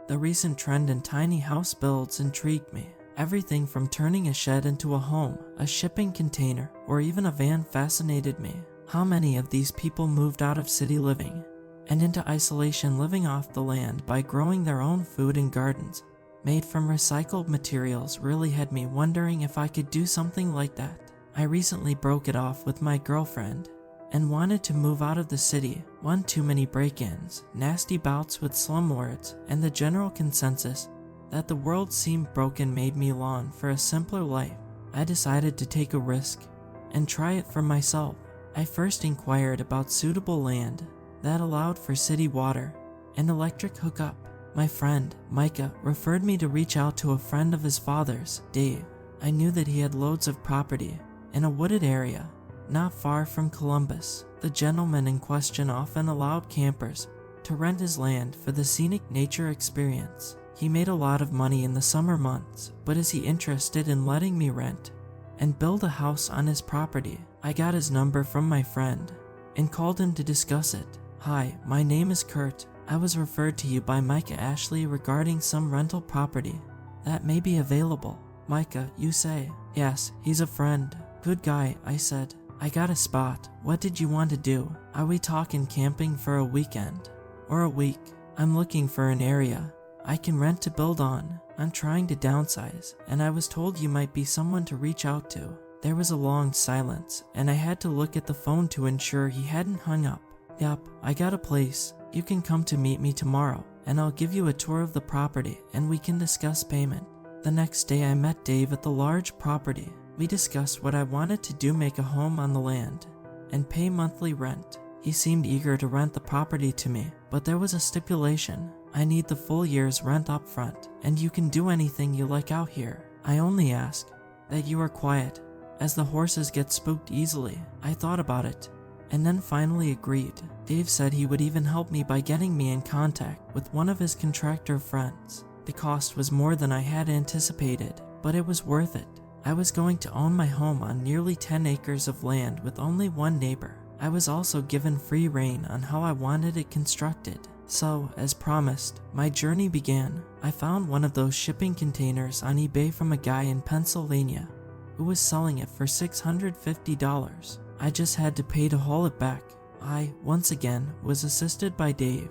The recent trend in tiny house builds intrigued me. Everything from turning a shed into a home, a shipping container, or even a van fascinated me. How many of these people moved out of city living and into isolation, living off the land by growing their own food in gardens made from recycled materials, really had me wondering if I could do something like that. I recently broke it off with my girlfriend and wanted to move out of the city. One too many break-ins, nasty bouts with slumlords, and the general consensus that the world seemed broken made me long for a simpler life. I decided to take a risk and try it for myself. I first inquired about suitable land that allowed for city water and electric hookup. My friend, Micah, referred me to reach out to a friend of his father's, Dave. I knew that he had loads of property in a wooded area not far from Columbus. The gentleman in question often allowed campers to rent his land for the scenic nature experience. He made a lot of money in the summer months, but is he interested in letting me rent and build a house on his property? I got his number from my friend and called him to discuss it. Hi, my name is Kurt. I was referred to you by Micah Ashley regarding some rental property that may be available. Micah, you say? Yes, he's a friend. Good guy, I said. I got a spot. What did you want to do? Are we talking camping for a weekend or a week? I'm looking for an area I can rent to build on. I'm trying to downsize, and I was told you might be someone to reach out to. There was a long silence, and I had to look at the phone to ensure he hadn't hung up. Yup, I got a place. You can come to meet me tomorrow, and I'll give you a tour of the property, and we can discuss payment. The next day I met Dave at the large property. We discussed what I wanted to do: make a home on the land and pay monthly rent. He seemed eager to rent the property to me, but there was a stipulation. I need the full year's rent up front, and you can do anything you like out here. I only ask that you are quiet, as the horses get spooked easily. I thought about it, and then finally agreed. Dave said he would even help me by getting me in contact with one of his contractor friends. The cost was more than I had anticipated, but it was worth it. I was going to own my home on nearly 10 acres of land with only one neighbor. I was also given free rein on how I wanted it constructed. So, as promised, my journey began. I found one of those shipping containers on eBay from a guy in Pennsylvania who was selling it for $650. I just had to pay to haul it back. I, once again, was assisted by Dave,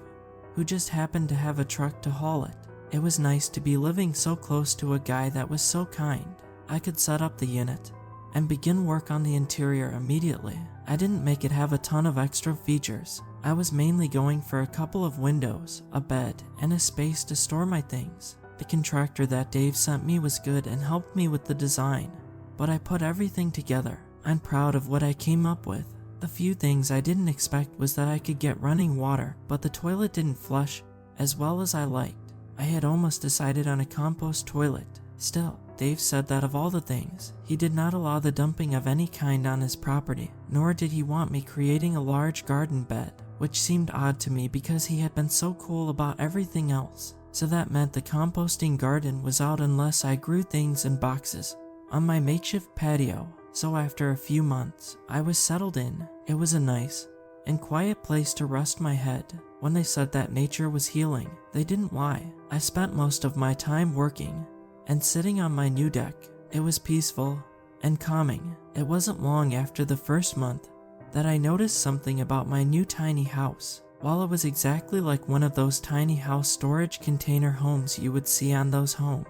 who just happened to have a truck to haul it. It was nice to be living so close to a guy that was so kind. I could set up the unit and begin work on the interior immediately. I didn't make it have a ton of extra features. I was mainly going for a couple of windows, a bed, and a space to store my things. The contractor that Dave sent me was good and helped me with the design, but I put everything together. I'm proud of what I came up with. The few things I didn't expect was that I could get running water, but the toilet didn't flush as well as I liked. I had almost decided on a compost toilet. Still, Dave said that of all the things, he did not allow the dumping of any kind on his property, nor did he want me creating a large garden bed, which seemed odd to me because he had been so cool about everything else. So that meant the composting garden was out unless I grew things in boxes on my makeshift patio. So after a few months, I was settled in. It was a nice and quiet place to rest my head. When they said that nature was healing, they didn't lie. I spent most of my time working and sitting on my new deck. It was peaceful and calming. It wasn't long after the first month that I noticed something about my new tiny house. While it was exactly like one of those tiny house storage container homes you would see on those home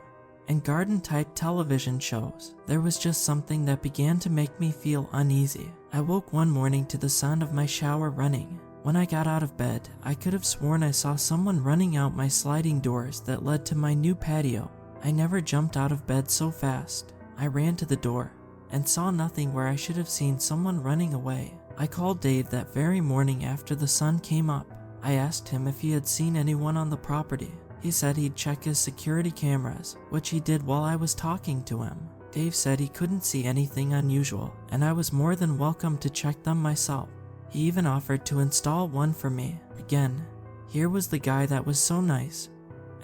and garden type television shows, there was just something that began to make me feel uneasy. I woke one morning to the sound of my shower running. When I got out of bed, I could have sworn I saw someone running out my sliding doors that led to my new patio. I never jumped out of bed so fast. I ran to the door and saw nothing where I should have seen someone running away. I called Dave that very morning after the sun came up. I asked him if he had seen anyone on the property. He said he'd check his security cameras, which he did while I was talking to him. Dave said he couldn't see anything unusual, and I was more than welcome to check them myself. He even offered to install one for me. Again, here was the guy that was so nice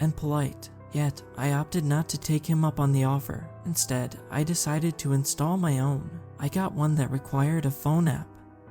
and polite. Yet, I opted not to take him up on the offer. Instead, I decided to install my own. I got one that required a phone app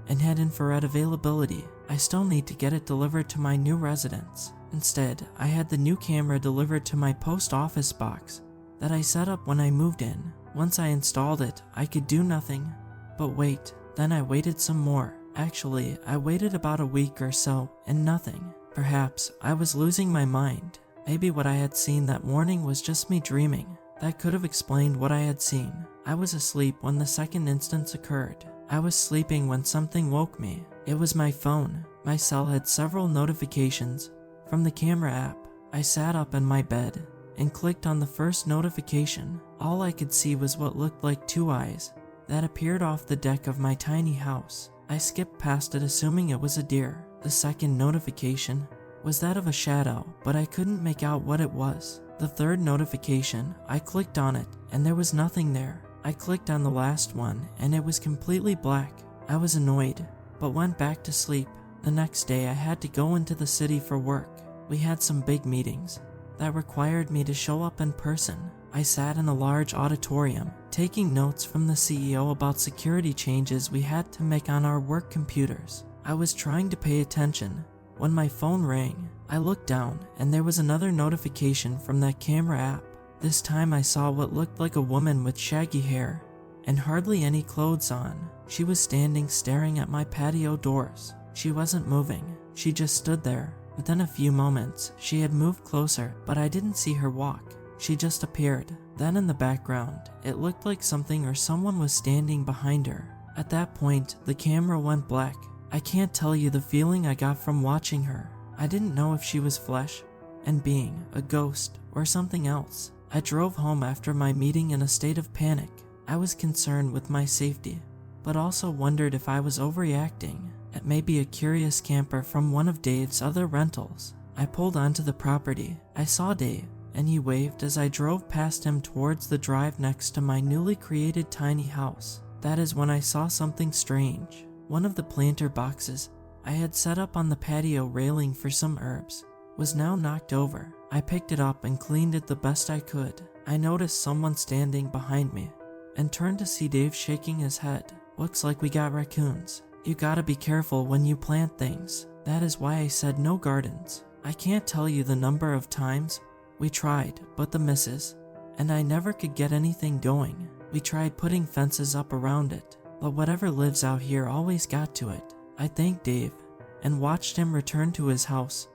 and had infrared availability. I still need to get it delivered to my new residence. Instead, I had the new camera delivered to my post office box that I set up when I moved in. Once I installed it, I could do nothing. But wait, then I waited some more. Actually, I waited about a week or so, and nothing. Perhaps I was losing my mind. Maybe what I had seen that morning was just me dreaming. That could have explained what I had seen. I was asleep when the second instance occurred. I was sleeping when something woke me. It was my phone. My cell had several notifications from the camera app. I sat up in my bed and clicked on the first notification. All I could see was what looked like two eyes that appeared off the deck of my tiny house. I skipped past it assuming it was a deer. The second notification was that of a shadow, but I couldn't make out what it was. The third notification, I clicked on it and there was nothing there. I clicked on the last one and it was completely black. I was annoyed, but went back to sleep. The next day I had to go into the city for work. We had some big meetings that required me to show up in person. I sat in a large auditorium, taking notes from the CEO about security changes we had to make on our work computers. I was trying to pay attention when my phone rang. I looked down and there was another notification from that camera app. This time I saw what looked like a woman with shaggy hair and hardly any clothes on. She was standing staring at my patio doors. She wasn't moving, she just stood there. Within a few moments, she had moved closer, but I didn't see her walk. She just appeared. Then in the background, it looked like something or someone was standing behind her. At that point, the camera went black. I can't tell you the feeling I got from watching her. I didn't know if she was flesh and being, a ghost, or something else. I drove home after my meeting in a state of panic. I was concerned with my safety, but also wondered if I was overreacting. It may be a curious camper from one of Dave's other rentals. I pulled onto the property. I saw Dave, and he waved as I drove past him towards the drive next to my newly created tiny house. That is when I saw something strange. One of the planter boxes I had set up on the patio railing for some herbs was now knocked over. I picked it up and cleaned it the best I could. I noticed someone standing behind me and turned to see Dave shaking his head. Looks like we got raccoons. You gotta be careful when you plant things. That is why I said no gardens. I can't tell you the number of times we tried, but the misses, and I never could get anything going. We tried putting fences up around it, but whatever lives out here always got to it. I thanked Dave and watched him return to his house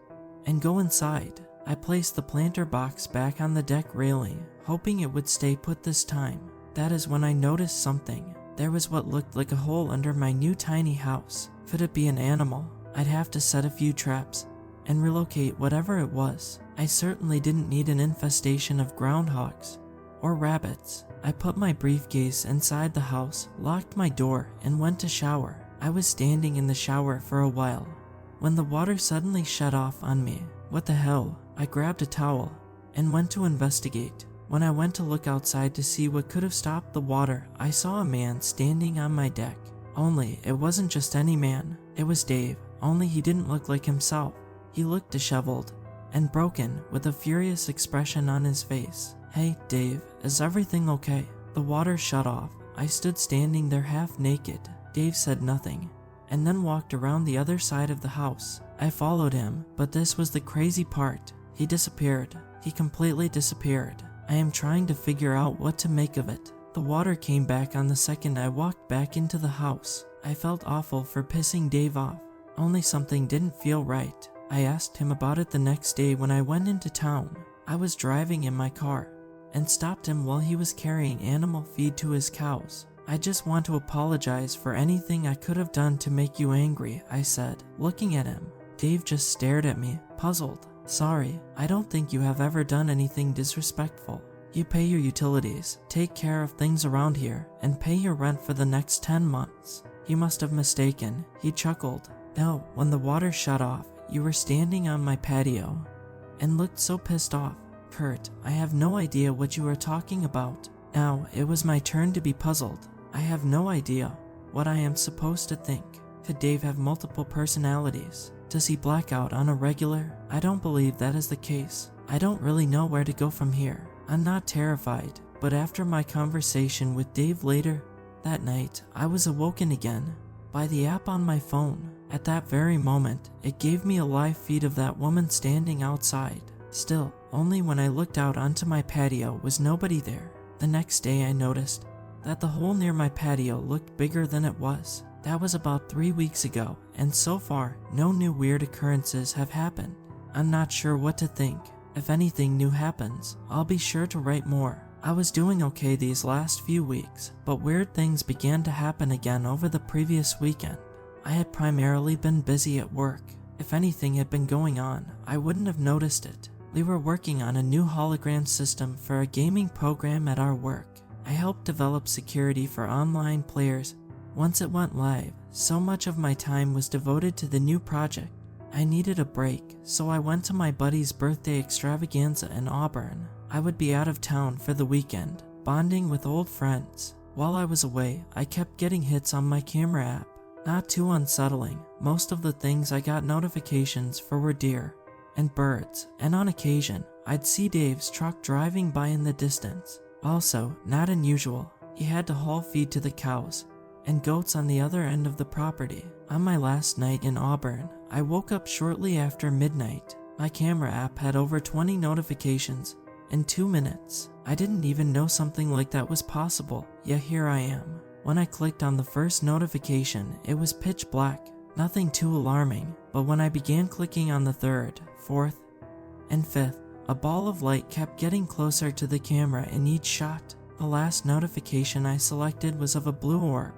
and go inside. I placed the planter box back on the deck railing, hoping it would stay put this time. That is when I noticed something. There was what looked like a hole under my new tiny house. Could it be an animal? I'd have to set a few traps and relocate whatever it was. I certainly didn't need an infestation of groundhogs or rabbits. I put my briefcase inside the house, locked my door, and went to shower. I was standing in the shower for a while when the water suddenly shut off on me. What the hell? I grabbed a towel and went to investigate. When I went to look outside to see what could have stopped the water, I saw a man standing on my deck. Only it wasn't just any man. It was Dave, only he didn't look like himself. He looked disheveled and broken with a furious expression on his face. Hey, Dave, is everything okay? The water shut off. I stood standing there half naked. Dave said nothing and then walked around the other side of the house. I followed him, but this was the crazy part. He disappeared. He completely disappeared. I am trying to figure out what to make of it. The water came back on the second I walked back into the house. I felt awful for pissing Dave off, only something didn't feel right. I asked him about it the next day when I went into town. I was driving in my car and stopped him while he was carrying animal feed to his cows. I just want to apologize for anything I could have done to make you angry, I said, looking at him. Dave just stared at me, puzzled. Sorry, I don't think you have ever done anything disrespectful. You pay your utilities, take care of things around here, and pay your rent for the next 10 months. You must have mistaken, he chuckled. No, when the water shut off, you were standing on my patio and looked so pissed off. Kurt, I have no idea what you are talking about. Now, it was my turn to be puzzled. I have no idea what I am supposed to think. Could Dave have multiple personalities? Does he black out on a regular? I don't believe that is the case. I don't really know where to go from here. I'm not terrified, but after my conversation with Dave later that night, I was awoken again by the app on my phone. At that very moment, it gave me a live feed of that woman standing outside. Still, only when I looked out onto my patio was nobody there. The next day I noticed that the hole near my patio looked bigger than it was. That was about 3 weeks ago, and so far, no new weird occurrences have happened. I'm not sure what to think. If anything new happens, I'll be sure to write more. I was doing okay these last few weeks, but weird things began to happen again over the previous weekend. I had primarily been busy at work. If anything had been going on, I wouldn't have noticed it. We were working on a new hologram system for a gaming program at our work. I helped develop security for online players. Once it went live, so much of my time was devoted to the new project. I needed a break, so I went to my buddy's birthday extravaganza in Auburn. I would be out of town for the weekend, bonding with old friends. While I was away, I kept getting hits on my camera app. Not too unsettling. Most of the things I got notifications for were deer and birds, and on occasion, I'd see Dave's truck driving by in the distance. Also, not unusual, he had to haul feed to the cows and goats on the other end of the property. On my last night in Auburn, I woke up shortly after midnight. My camera app had over 20 notifications in 2 minutes. I didn't even know something like that was possible, yet here I am. When I clicked on the first notification, it was pitch black. Nothing too alarming, but when I began clicking on the third, fourth, and fifth, a ball of light kept getting closer to the camera in each shot. The last notification I selected was of a blue orb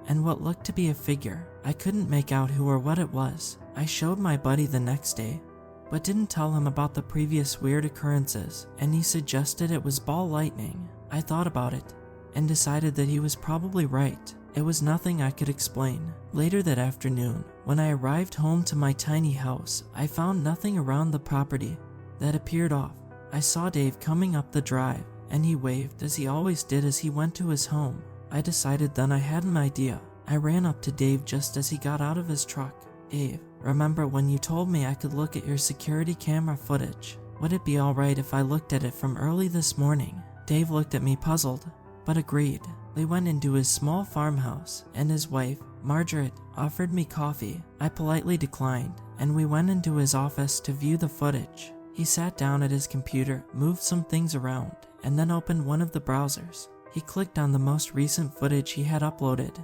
and what looked to be a figure. I couldn't make out who or what it was. I showed my buddy the next day, but didn't tell him about the previous weird occurrences, and he suggested it was ball lightning. I thought about it and decided that he was probably right. It was nothing I could explain. Later that afternoon, when I arrived home to my tiny house, I found nothing around the property that appeared off. I saw Dave coming up the drive, and he waved as he always did as he went to his home. I decided then I had an idea. I ran up to Dave just as he got out of his truck. "Dave, remember when you told me I could look at your security camera footage? Would it be alright if I looked at it from early this morning?" Dave looked at me puzzled, but agreed. We went into his small farmhouse, and his wife, Margaret, offered me coffee. I politely declined, and we went into his office to view the footage. He sat down at his computer, moved some things around, and then opened one of the browsers. He clicked on the most recent footage he had uploaded,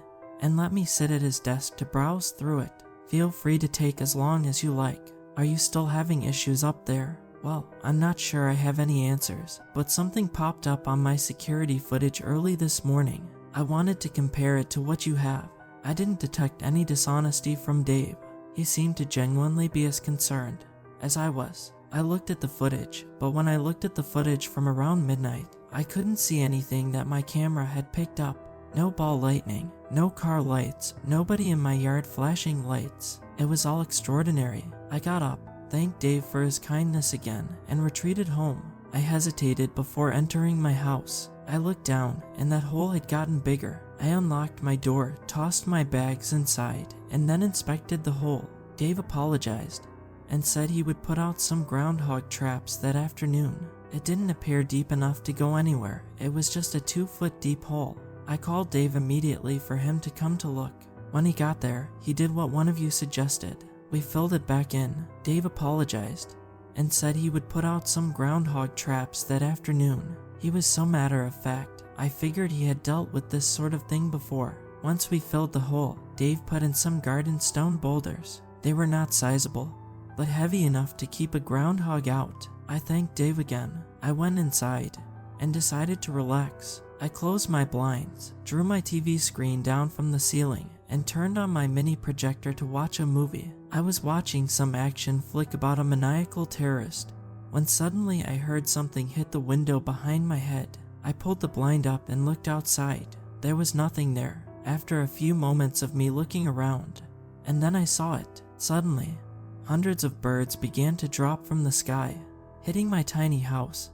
and let me sit at his desk to browse through it. "Feel free to take as long as you like. Are you still having issues up there?" "Well, I'm not sure I have any answers, but something popped up on my security footage early this morning. I wanted to compare it to what you have." I didn't detect any dishonesty from Dave. He seemed to genuinely be as concerned as I was. I looked at the footage, but when I looked at the footage from around midnight, I couldn't see anything that my camera had picked up. No ball lightning, no car lights, nobody in my yard flashing lights. It was all extraordinary. I got up, thanked Dave for his kindness again, and retreated home. I hesitated before entering my house. I looked down, and that hole had gotten bigger. I unlocked my door, tossed my bags inside, and then inspected the hole. Dave apologized and said he would put out some groundhog traps that afternoon. It didn't appear deep enough to go anywhere. It was just a 2-foot deep hole. I called Dave immediately for him to come to look. When he got there, he did what one of you suggested. We filled it back in. Dave apologized and said he would put out some groundhog traps that afternoon. He was so matter of fact, I figured he had dealt with this sort of thing before. Once we filled the hole, Dave put in some garden stone boulders. They were not sizable, but heavy enough to keep a groundhog out. I thanked Dave again. I went inside and decided to relax. I closed my blinds, drew my TV screen down from the ceiling, and turned on my mini projector to watch a movie. I was watching some action flick about a maniacal terrorist when suddenly I heard something hit the window behind my head. I pulled the blind up and looked outside. There was nothing there. After a few moments of me looking around, and then I saw it. Suddenly, hundreds of birds began to drop from the sky, hitting my tiny house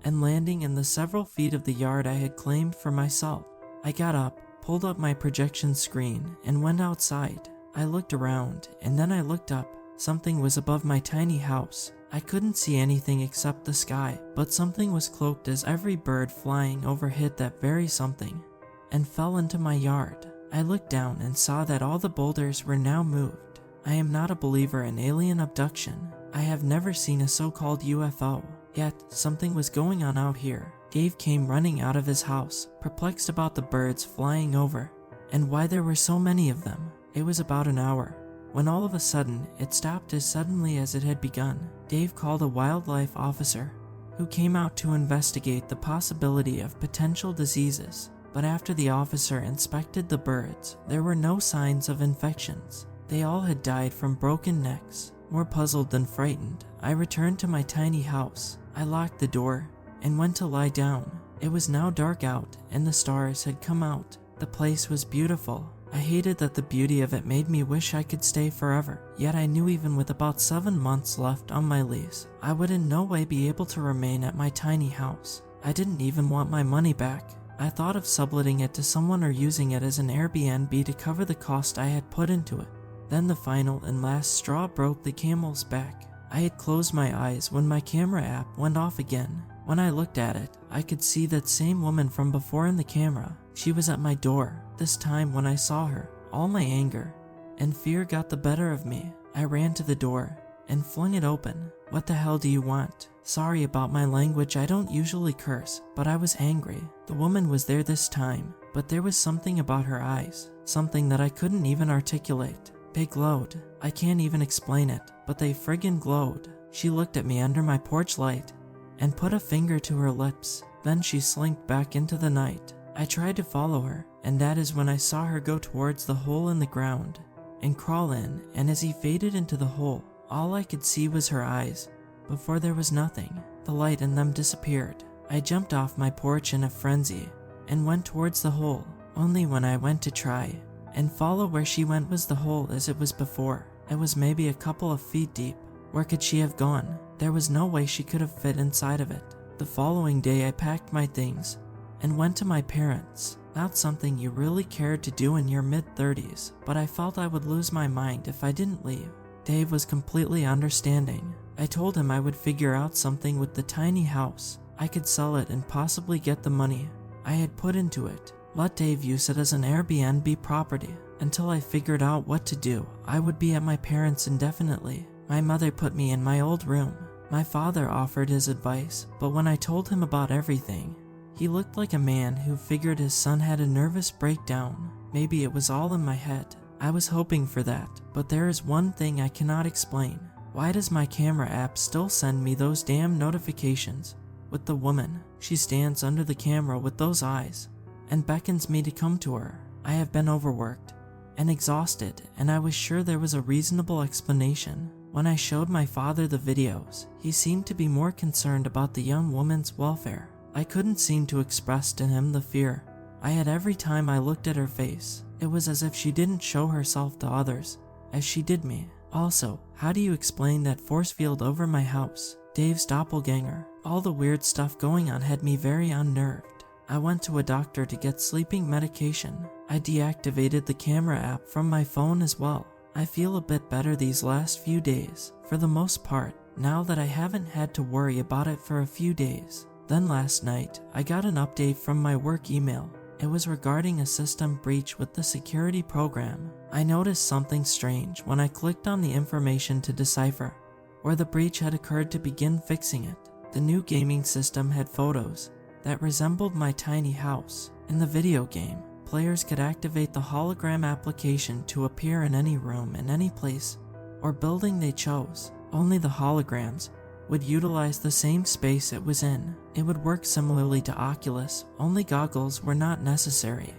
and landing in the several feet of the yard I had claimed for myself. I got up, pulled up my projection screen, and went outside. I looked around, and then I looked up. Something was above my tiny house. I couldn't see anything except the sky, but something was cloaked as every bird flying over hit that very something and fell into my yard. I looked down and saw that all the boulders were now moved. I am not a believer in alien abduction. I have never seen a so-called UFO. Yet, something was going on out here. Dave came running out of his house, perplexed about the birds flying over, and why there were so many of them. It was about an hour, when all of a sudden, it stopped as suddenly as it had begun. Dave called a wildlife officer, who came out to investigate the possibility of potential diseases. But after the officer inspected the birds, there were no signs of infections. They all had died from broken necks. More puzzled than frightened, I returned to my tiny house. I locked the door and went to lie down. It was now dark out and the stars had come out. The place was beautiful. I hated that the beauty of it made me wish I could stay forever. Yet I knew even with about 7 months left on my lease, I would in no way be able to remain at my tiny house. I didn't even want my money back. I thought of subletting it to someone or using it as an Airbnb to cover the cost I had put into it. Then the final and last straw broke the camel's back. I had closed my eyes when my camera app went off again. When I looked at it, I could see that same woman from before in the camera. She was at my door. This time when I saw her, all my anger and fear got the better of me. I ran to the door and flung it open. "What the hell do you want?" Sorry about my language, I don't usually curse, but I was angry. The woman was there this time, but there was something about her eyes, something that I couldn't even articulate. They glowed. I can't even explain it, but they friggin' glowed. She looked at me under my porch light and put a finger to her lips. Then she slinked back into the night. I tried to follow her, and that is when I saw her go towards the hole in the ground and crawl in, and as he faded into the hole, all I could see was her eyes. Before there was nothing. The light in them disappeared. I jumped off my porch in a frenzy and went towards the hole. Only when I went to try and follow where she went was the hole as it was before. It was maybe a couple of feet deep. Where could she have gone? There was no way she could have fit inside of it. The following day I packed my things and went to my parents. Not something you really cared to do in your mid-30s, but I felt I would lose my mind if I didn't leave. Dave was completely understanding. I told him I would figure out something with the tiny house. I could sell it and possibly get the money I had put into it. Let Dave use it as an Airbnb property. Until I figured out what to do, I would be at my parents' indefinitely. My mother put me in my old room. My father offered his advice, but when I told him about everything, he looked like a man who figured his son had a nervous breakdown. Maybe it was all in my head. I was hoping for that, but there is one thing I cannot explain. Why does my camera app still send me those damn notifications with the woman? She stands under the camera with those eyes and beckons me to come to her. I have been overworked and exhausted, and I was sure there was a reasonable explanation. When I showed my father the videos, he seemed to be more concerned about the young woman's welfare. I couldn't seem to express to him the fear I had every time I looked at her face. It was as if she didn't show herself to others as she did me. Also, how do you explain that force field over my house? Dave's doppelganger. All the weird stuff going on had me very unnerved. I went to a doctor to get sleeping medication. I deactivated the camera app from my phone as well. I feel a bit better these last few days, for the most part, now that I haven't had to worry about it for a few days. Then last night, I got an update from my work email. It was regarding a system breach with the security program. I noticed something strange when I clicked on the information to decipher where the breach had occurred to begin fixing it. The new gaming system had photos that resembled my tiny house. In the video game, players could activate the hologram application to appear in any room in any place or building they chose. Only the holograms would utilize the same space it was in. It would work similarly to Oculus, only goggles were not necessary.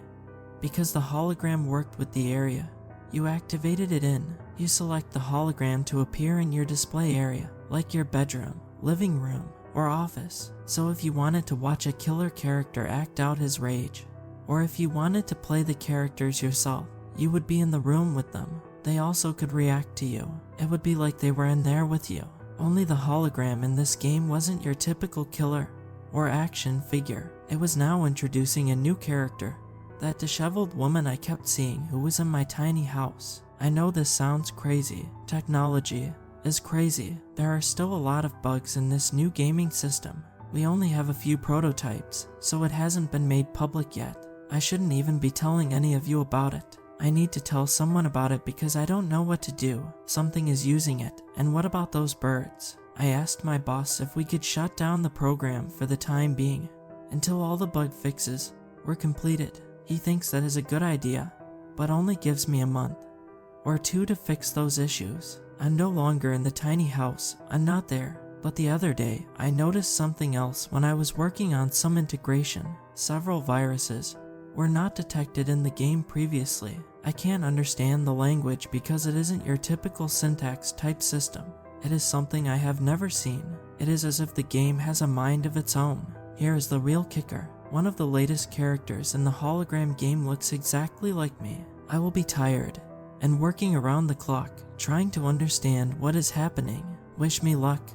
Because the hologram worked with the area you activated it in, you select the hologram to appear in your display area, like your bedroom, living room, or office. So if you wanted to watch a killer character act out his rage, or if you wanted to play the characters yourself, you would be in the room with them. They also could react to you. It would be like they were in there with you. Only the hologram in this game wasn't your typical killer or action figure. It was now introducing a new character, that disheveled woman I kept seeing who was in my tiny house. I know this sounds crazy. Technology is crazy. There are still a lot of bugs in this new gaming system. We only have a few prototypes, so it hasn't been made public yet. I shouldn't even be telling any of you about it. I need to tell someone about it because I don't know what to do. Something is using it, and what about those birds? I asked my boss if we could shut down the program for the time being, until all the bug fixes were completed. He thinks that is a good idea, but only gives me a month or two to fix those issues. I'm no longer in the tiny house, I'm not there. But the other day, I noticed something else when I was working on some integration. Several viruses were not detected in the game previously. I can't understand the language because it isn't your typical syntax type system. It is something I have never seen. It is as if the game has a mind of its own. Here is the real kicker. One of the latest characters in the hologram game looks exactly like me. I will be tired and working around the clock, trying to understand what is happening. Wish me luck.